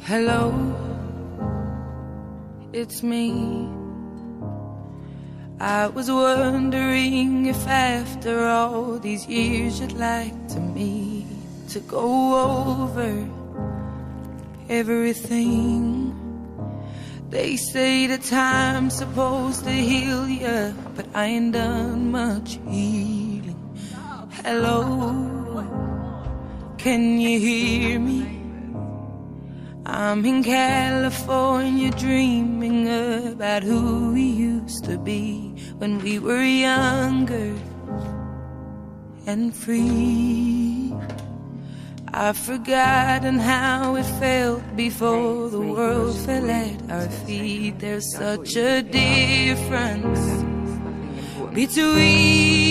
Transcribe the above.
Hello, it's me. I was wondering if after all these years you'd like to meet to go over everything. They say the time's supposed to heal ya, but I ain't done much healing. Hello, can you hear me? I'm in California dreaming about who we used to be when we were younger and free. I've forgotten how it felt before the world fell at our feet. There's such a difference between